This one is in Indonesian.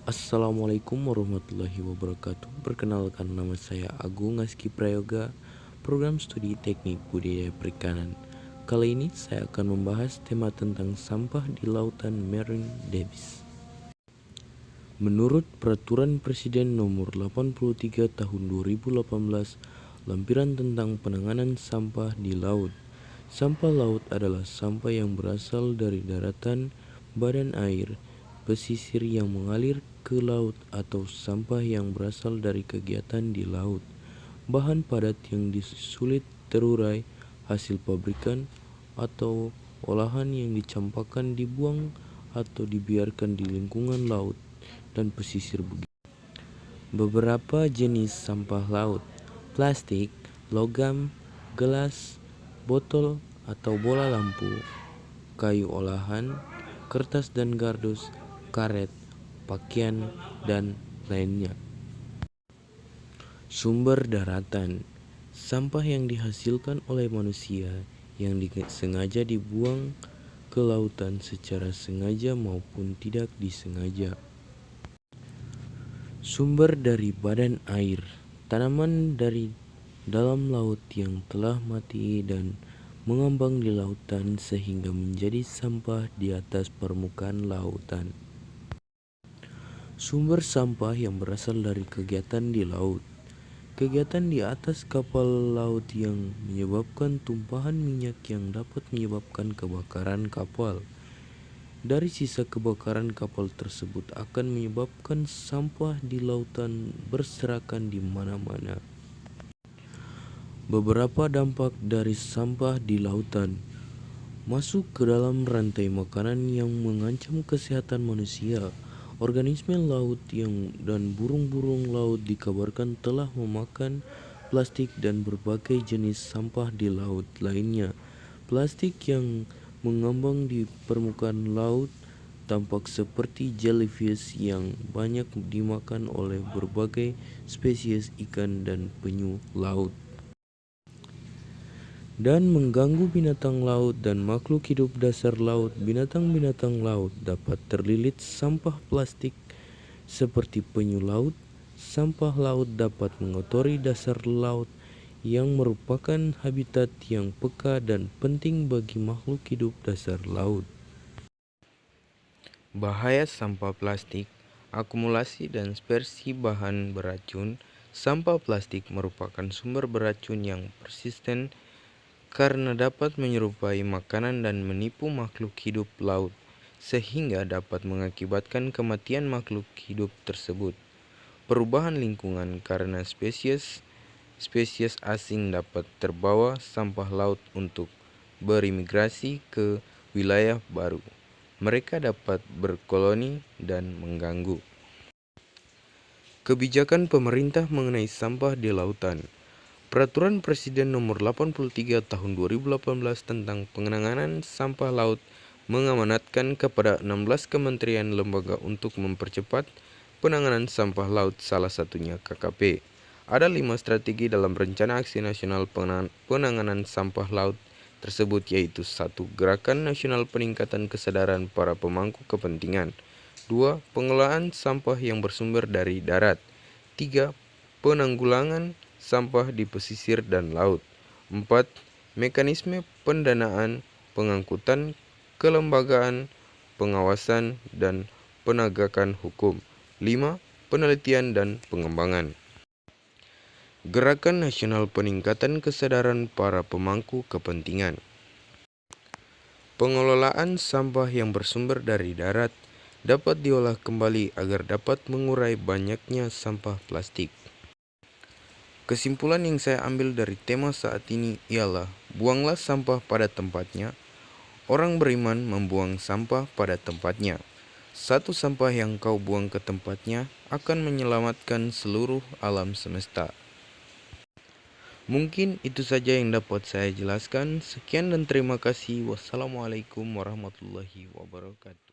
Assalamualaikum warahmatullahi wabarakatuh. Perkenalkan, nama saya Agung Aski Prayoga, program studi Teknik Budidaya Perikanan. Kali ini saya akan membahas tema tentang sampah di lautan Marine Debris. Menurut Peraturan Presiden Nomor 83 Tahun 2018, lampiran tentang penanganan sampah di laut. Sampah laut adalah sampah yang berasal dari daratan, badan air, pesisir yang mengalir ke laut, atau sampah yang berasal dari kegiatan di laut. Bahan padat yang sulit terurai, hasil pabrikan, atau olahan yang dicampakkan, dibuang, atau dibiarkan di lingkungan laut dan pesisir. Beberapa jenis sampah laut: plastik, logam, gelas, botol atau bola lampu, kayu olahan, kertas dan kardus, karet, pakaian, dan lainnya. Sumber daratan: sampah yang dihasilkan oleh manusia yang sengaja dibuang ke lautan secara sengaja maupun tidak disengaja. Sumber dari badan air: tanaman dari dalam laut yang telah mati dan mengambang di lautan sehingga menjadi sampah di atas permukaan lautan. Sumber sampah yang berasal dari kegiatan di laut: kegiatan di atas kapal laut yang menyebabkan tumpahan minyak yang dapat menyebabkan kebakaran kapal. Dari sisa kebakaran kapal tersebut akan menyebabkan sampah di lautan berserakan di mana-mana. Beberapa dampak dari sampah di lautan: masuk ke dalam rantai makanan yang mengancam kesehatan manusia. Organisme laut dan burung-burung laut dikabarkan telah memakan plastik dan berbagai jenis sampah di laut lainnya. Plastik yang mengambang di permukaan laut tampak seperti jellyfish yang banyak dimakan oleh berbagai spesies ikan dan penyu laut, dan mengganggu binatang laut dan makhluk hidup dasar laut. Binatang-binatang laut dapat terlilit sampah plastik seperti penyu laut. Sampah laut dapat mengotori dasar laut yang merupakan habitat yang peka dan penting bagi makhluk hidup dasar laut. Bahaya sampah plastik: akumulasi dan dispersi bahan beracun. Sampah plastik merupakan sumber beracun yang persisten karena dapat menyerupai makanan dan menipu makhluk hidup laut, sehingga dapat mengakibatkan kematian makhluk hidup tersebut. Perubahan lingkungan: karena spesies asing dapat terbawa sampah laut untuk berimigrasi ke wilayah baru. Mereka dapat berkoloni dan mengganggu. Kebijakan pemerintah mengenai sampah di lautan. Peraturan Presiden Nomor 83 Tahun 2018 tentang penanganan sampah laut mengamanatkan kepada 16 kementerian lembaga untuk mempercepat penanganan sampah laut, salah satunya KKP. Ada 5 strategi dalam Rencana Aksi Nasional Penanganan Sampah Laut tersebut, yaitu 1. Gerakan Nasional Peningkatan Kesadaran Para Pemangku Kepentingan. 2. Pengelolaan sampah yang bersumber dari darat. 3. Penanggulangan sampah di pesisir dan laut. 4. Mekanisme pendanaan, pengangkutan, kelembagaan, pengawasan, dan penegakan hukum. 5. Penelitian dan pengembangan. Gerakan Nasional Peningkatan Kesadaran Para Pemangku Kepentingan. Pengelolaan sampah yang bersumber dari darat dapat diolah kembali agar dapat mengurai banyaknya sampah plastik. Kesimpulan yang saya ambil dari tema saat ini ialah: buanglah sampah pada tempatnya. Orang beriman membuang sampah pada tempatnya. Satu sampah yang kau buang ke tempatnya akan menyelamatkan seluruh alam semesta. Mungkin itu saja yang dapat saya jelaskan. Sekian dan terima kasih. Wassalamualaikum warahmatullahi wabarakatuh.